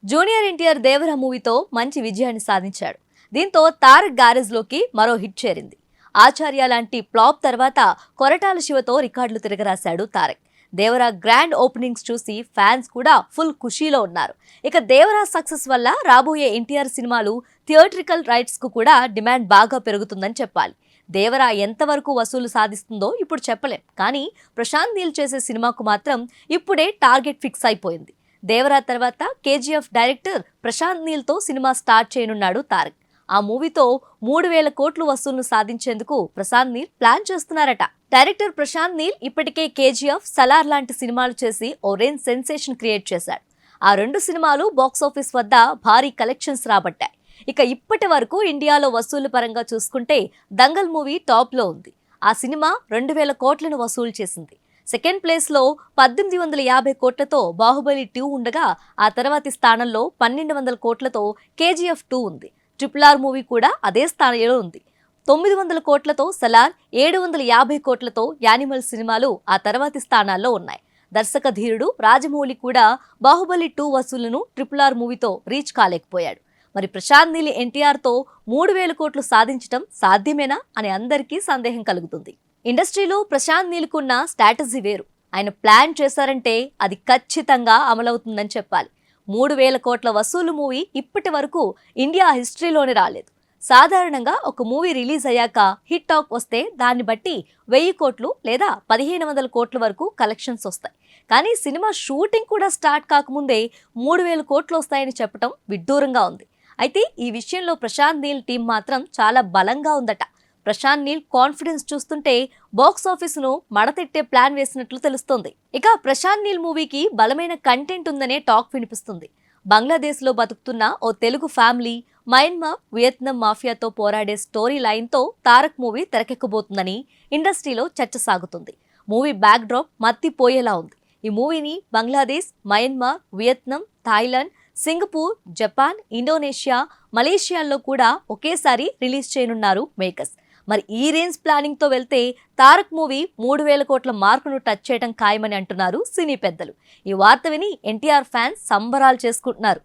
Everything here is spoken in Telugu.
జూనియర్ ఎన్టీఆర్ దేవరా మూవీతో మంచి విజయాన్ని సాధించాడు. దీంతో తారక్ గ్యారేజ్ లోకి మరో హిట్ చేరింది. ఆచార్య లాంటి ఫ్లాప్ తర్వాత కొరటాల శివతో రికార్డులు తిరగరాశాడు తారక్. దేవరా గ్రాండ్ ఓపెనింగ్స్ చూసి ఫ్యాన్స్ కూడా ఫుల్ ఖుషీలో ఉన్నారు. ఇక దేవరా సక్సెస్ వల్ల రాబోయే ఎన్టీఆర్ సినిమాలు థియేట్రికల్ రైట్స్ కు కూడా డిమాండ్ బాగా పెరుగుతుందని చెప్పాలి. దేవరా ఎంతవరకు వసూలు సాధిస్తుందో ఇప్పుడు చెప్పలేం, కానీ ప్రశాంత్ నీల్ చేసే సినిమాకు మాత్రం ఇప్పుడే టార్గెట్ ఫిక్స్ అయిపోయింది. దేవరా తర్వాత కేజీఎఫ్ డైరెక్టర్ ప్రశాంత్ నీల్ తో సినిమా స్టార్ట్ చేయనున్నాడు తారక్. ఆ మూవీతో 3,000 కోట్లు వసూళ్లు సాధించేందుకు ప్రశాంత్ నీల్ ప్లాన్ చేస్తున్నారట. డైరెక్టర్ ప్రశాంత్ నీల్ ఇప్పటికే కేజీఎఫ్, సలార్ లాంటి సినిమాలు చేసి ఓ రేంజ్ సెన్సేషన్ క్రియేట్ చేశాడు. ఆ 2 సినిమాలు బాక్సాఫీస్ వద్ద భారీ కలెక్షన్స్ రాబట్టాయి. ఇక ఇప్పటి వరకు ఇండియాలో వసూలు పరంగా చూసుకుంటే దంగల్ మూవీ టాప్ లో ఉంది. ఆ సినిమా 2,000 కోట్లను వసూలు చేసింది. సెకండ్ ప్లేస్ లో 1,850 కోట్లతో బాహుబలి 2 ఉండగా, ఆ తర్వాతి స్థానంలో 1,200 కోట్లతో కేజీఎఫ్ 2 ఉంది. RRR మూవీ కూడా అదే స్థానంలో ఉంది. 900 కోట్లతో సలార్, 750 కోట్లతో యానిమల్ సినిమాలు ఆ తర్వాతి స్థానాల్లో ఉన్నాయి. దర్శక ధీరుడు రాజమౌళి కూడా బాహుబలి 2 వసూళ్లను RRR మూవీతో రీచ్ కాలేకపోయాడు. మరి ప్రశాంత్ నీల్ ఎన్టీఆర్ తో 3,000 కోట్లు సాధించడం సాధ్యమేనా అని అందరికీ సందేహం కలుగుతుంది. ఇండస్ట్రీలో ప్రశాంత్ నీల్కున్న స్ట్రాటజీ వేరు. ఆయన ప్లాన్ చేశారంటే అది ఖచ్చితంగా అమలవుతుందని చెప్పాలి. 3,000 కోట్ల వసూలు మూవీ ఇప్పటి వరకు ఇండియా హిస్టరీలోనే రాలేదు. సాధారణంగా ఒక మూవీ రిలీజ్ అయ్యాక హిట్ టాక్ వస్తే దాన్ని బట్టి 1,000 కోట్లు లేదా 1,500 కోట్ల వరకు కలెక్షన్స్ వస్తాయి. కానీ సినిమా షూటింగ్ కూడా స్టార్ట్ కాకముందే 3,000 కోట్లు వస్తాయని చెప్పడం విడ్డూరంగా ఉంది. అయితే ఈ విషయంలో ప్రశాంత్ నీల్ టీం మాత్రం చాలా బలంగా ఉందట. ప్రశాంత్ నీల్ కాన్ఫిడెన్స్ చూస్తుంటే బాక్స్ ఆఫీస్ ను మడతెట్టే ప్లాన్ వేసినట్లు తెలుస్తోంది. ఇక ప్రశాంత్ నీల్ మూవీకి బలమైన కంటెంట్ ఉందనే టాక్ వినిపిస్తుంది. బంగ్లాదేశ్ లో బతుకుతున్న ఓ తెలుగు ఫ్యామిలీ మయన్మార్, వియత్నాం మాఫియాతో పోరాడే స్టోరీ లైన్ తో తారక్ మూవీ తెరకెక్కబోతుందని ఇండస్ట్రీలో చర్చ సాగుతుంది. మూవీ బ్యాక్ డ్రాప్ మత్తిపోయేలా ఉంది. ఈ మూవీని Bangladesh, Myanmar, Vietnam, Thailand, Singapore, Japan, Indonesia, మలేషియాల్లో కూడా ఒకేసారి రిలీజ్ చేయనున్నారు మేకర్స్. మరి ఈ రేంజ్ ప్లానింగ్ తో వెళ్తే తారక్ మూవీ 3,000 కోట్ల మార్కును టచ్ చేయడం ఖాయమని అంటున్నారు సినీ పెద్దలు. ఈ వార్త విని ఎన్టీఆర్ ఫ్యాన్స్ సంబరాలు చేసుకుంటున్నారు.